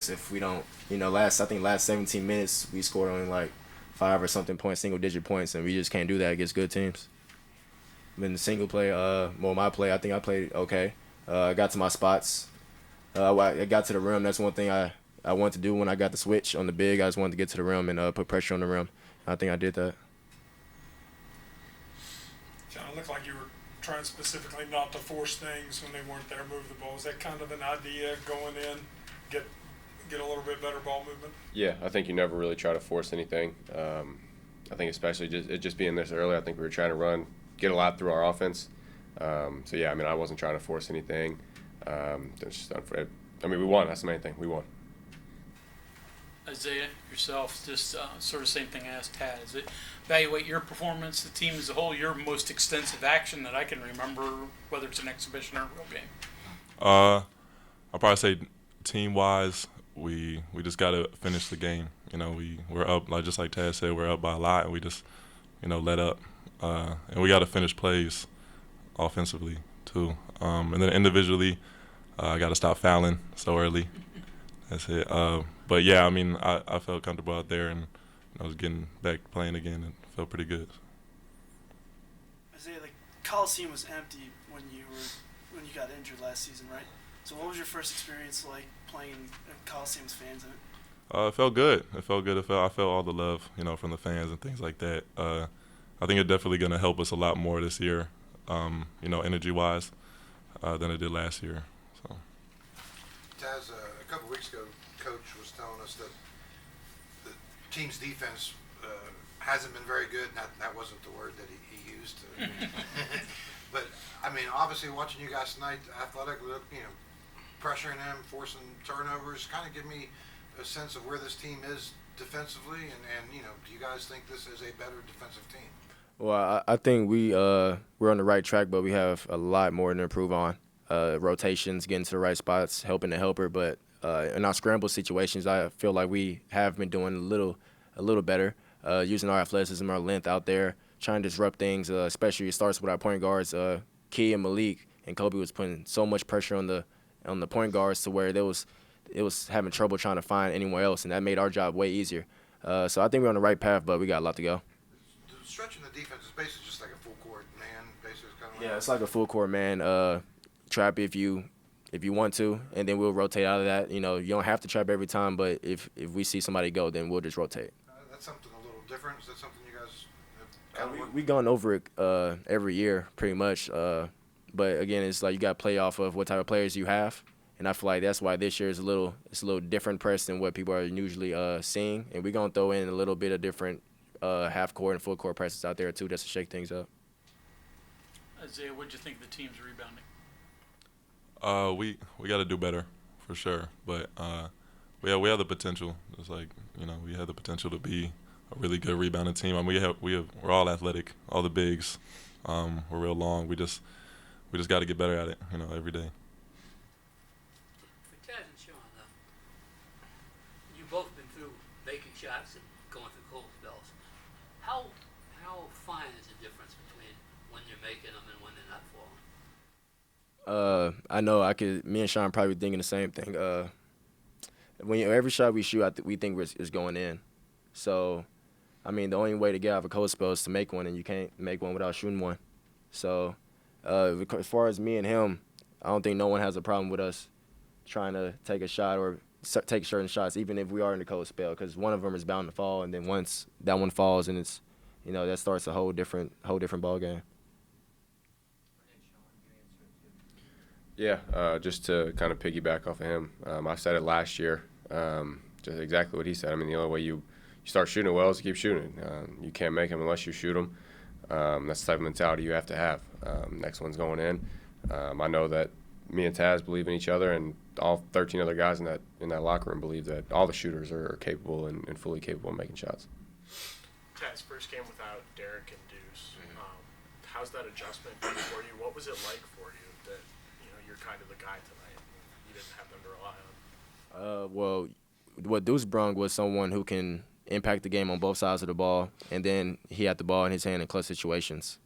if we don't, I think last 17 minutes we scored only like 5 or something points, single digit points, and we just can't do that against good teams. In the single play, my play, I think I played okay. I got to my spots. I got to the rim. That's one thing I wanted to do when I got the switch on the big. I just wanted to get to the rim and put pressure on the rim. I think I did that. Kind of looked like you were trying specifically not to force things when they weren't there, move the ball. Is that kind of an idea going in, get a little bit better ball movement? Yeah, I think you never really try to force anything. I think especially just being this early, I think we were trying to get a lot through our offense. So yeah, I mean, I wasn't trying to force anything. We won. That's the main thing. We won. Isaiah, yourself, just sort of same thing I asked Tad. Is it evaluate your performance, the team as a whole, your most extensive action that I can remember, whether it's an exhibition or a real game? I'll probably say team-wise, we just got to finish the game. We're up, just like Tad said, we're up by a lot, and we just, let up. And we got to finish plays offensively, too. And then individually, I got to stop fouling so early. That's it. But, yeah, I felt comfortable out there, and I was getting back playing again and felt pretty good. Isaiah, the Coliseum was empty when you got injured last season, right? So what was your first experience like playing in Coliseum's fans in it? It felt good. I felt all the love, from the fans and things like that. I think it's definitely going to help us a lot more this year, energy-wise, than it did last year. So. Taz, a couple weeks ago, Coach was telling us that the team's defense hasn't been very good. That wasn't the word that he used. But, obviously watching you guys tonight, athletically, pressuring them, forcing turnovers, kind of give me a sense of where this team is defensively, and do you guys think this is a better defensive team? Well, I think we're on the right track, but we have a lot more to improve on. Rotations, getting to the right spots, helping the helper, but in our scramble situations, I feel like we have been doing a little better, using our athleticism, our length out there, trying to disrupt things. Especially it starts with our point guards, Key and Malik, and Kobe was putting so much pressure on the point guards to where it was having trouble trying to find anyone else, and that made our job way easier. So I think we're on the right path, but we got a lot to go. Stretching the defense is basically just like a full court man, basically. Yeah, it's like a full court man. Trap if you want to, and then we'll rotate out of that. You don't have to trap every time, but if we see somebody go, then we'll just rotate. That's something a little different. Is that something you guys have kind of we gone over it every year pretty much. But again, it's like you got to play off of what type of players you have, and I feel like that's why this year is a little different press than what people are usually seeing, and we're gonna throw in a little bit of different half court and full court presses out there too, just to shake things up. Isaiah, what did you think of the team's rebounding? We got to do better for sure, but we have the potential. It's like we have the potential to be a really good rebounding team. We're all athletic, all the bigs. We're real long. We just got to get better at it, every day. For Taz and Sean, you've both been through making shots and going through cold spells. How fine is the difference between when you're making them and when they're not falling? I know me and Sean probably thinking the same thing. Every shot we shoot, we think is going in. So, the only way to get out of a cold spell is to make one, and you can't make one without shooting one. So, as far as me and him, I don't think no one has a problem with us trying to take a shot or take certain shots, even if we are in the cold spell, because one of them is bound to fall, and then once that one falls, and it's, that starts a whole different ball game. Yeah, just to kind of piggyback off of him, I said it last year, just exactly what he said. The only way you start shooting well is to keep shooting. You can't make them unless you shoot them. That's the type of mentality you have to have. Next one's going in. I know that me and Taz believe in each other, and all 13 other guys in that locker room believe that all the shooters are capable and fully capable of making shots. Taz, first game without Derek and Deuce. How's that adjustment been for you? What was it like for you that you're kind of the guy tonight and you didn't have them to rely on? Well, what Deuce brung was someone who can impact the game on both sides of the ball, and then he had the ball in his hand in clutch situations.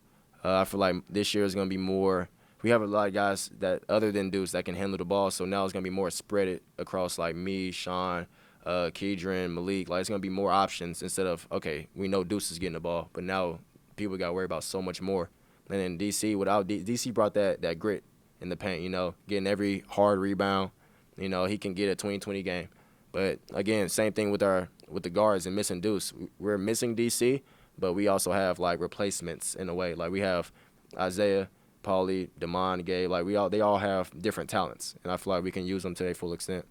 I feel like this year is going to be more we have a lot of guys that other than Deuce that can handle the ball. So now it's gonna be more spread it across like me, Sean, Kedron, Malik. Like it's gonna be more options instead of okay, we know Deuce is getting the ball, but now people got to worry about so much more. And then DC, without DC brought that grit in the paint. You know, getting every hard rebound. You know, he can get a 20-20 game. But again, same thing with the guards and missing Deuce. We're missing DC, but we also have like replacements in a way. Like we have Isaiah, Paulie, Damon, Gabe. Like they all have different talents, and I feel like we can use them to their full extent.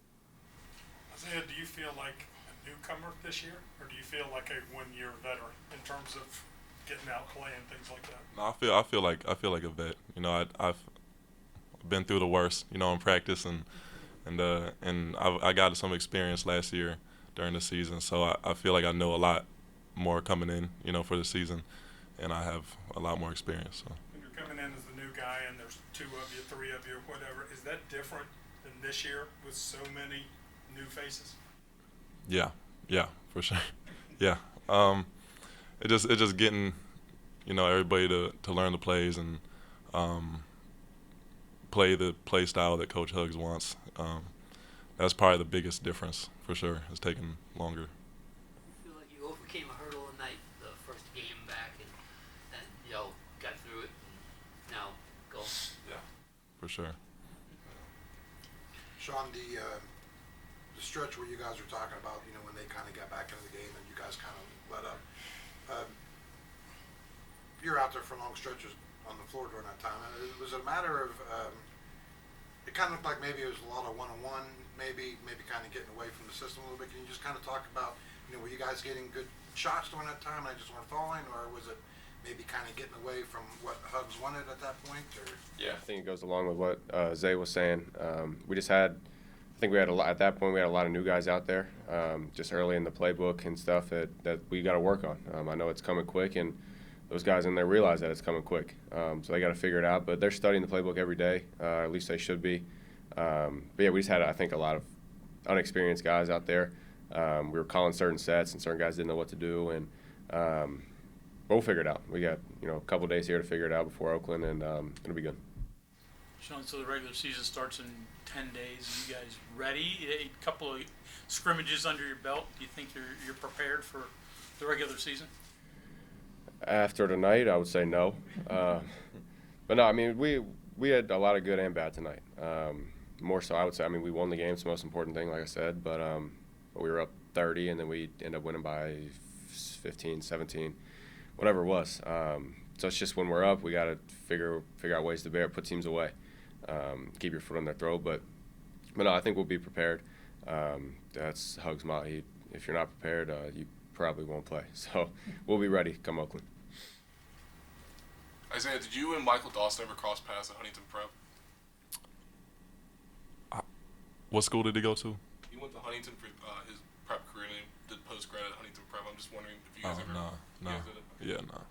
Isaiah, do you feel like a newcomer this year, or do you feel like a one-year veteran in terms of getting out play and things like that? No, I feel like a vet. You know, I've been through the worst. You know, in practice and I got some experience last year during the season, so I feel like I know a lot more coming in. You know, for the season, and I have a lot more experience. So. When you're coming in as the new guy and there's 2 of you, 3 of you, whatever, is that different than this year with so many new faces? Yeah, for sure. Yeah, it just getting, you know, everybody to learn the plays and play the play style that Coach Huggs wants. That's probably the biggest difference for sure. It's taking longer. I feel like you overcame a hurdle tonight, the first game back, and you know, got through it, and now go. Yeah, for sure. Sean, the stretch where you guys were talking about, you know, when they kind of got back into the game and you guys kind of let up. You're out there for long stretches on the floor during that time. Was it a matter of it kind of looked like maybe it was a lot of one-on-one, maybe kind of getting away from the system a little bit. Can you just kind of talk about, you know, were you guys getting good shots during that time and they just weren't falling, or was it maybe kind of getting away from what Huggs wanted at that point? Or Yeah, I think it goes along with what Zay was saying. We just had, I think we had a lot, at that point we had a lot of new guys out there, just early in the playbook and stuff that we got to work on. I know it's coming quick, and those guys in there realize that it's coming quick, so they got to figure it out. But they're studying the playbook every day, at least they should be. But yeah, we just had, I think, a lot of unexperienced guys out there. We were calling certain sets, and certain guys didn't know what to do, and but we'll figure it out. We got, you know, a couple days here to figure it out before Oakland, and it'll be good. Sean, so the regular season starts in 10 days. Are you guys ready? A couple of scrimmages under your belt. Do you think you're prepared for the regular season? After tonight, I would say no. But no, I mean, we had a lot of good and bad tonight. More so, I would say, I mean, we won the game. It's the most important thing, like I said. But we were up 30, and then we ended up winning by 15, 17, whatever it was. So it's just when we're up, we got to figure out ways to put teams away, keep your foot on their throat. But no, I think we'll be prepared. That's Huggs' motto. If you're not prepared, you probably won't play. So we'll be ready come Oakland. Isaiah, did you and Michael Dawson ever cross paths at Huntington Prep? What school did he go to? He went to Huntington for his prep career and he did post-grad at Huntington Prep. I'm just wondering if you guys ever... No. You guys did it? Okay. Yeah, no.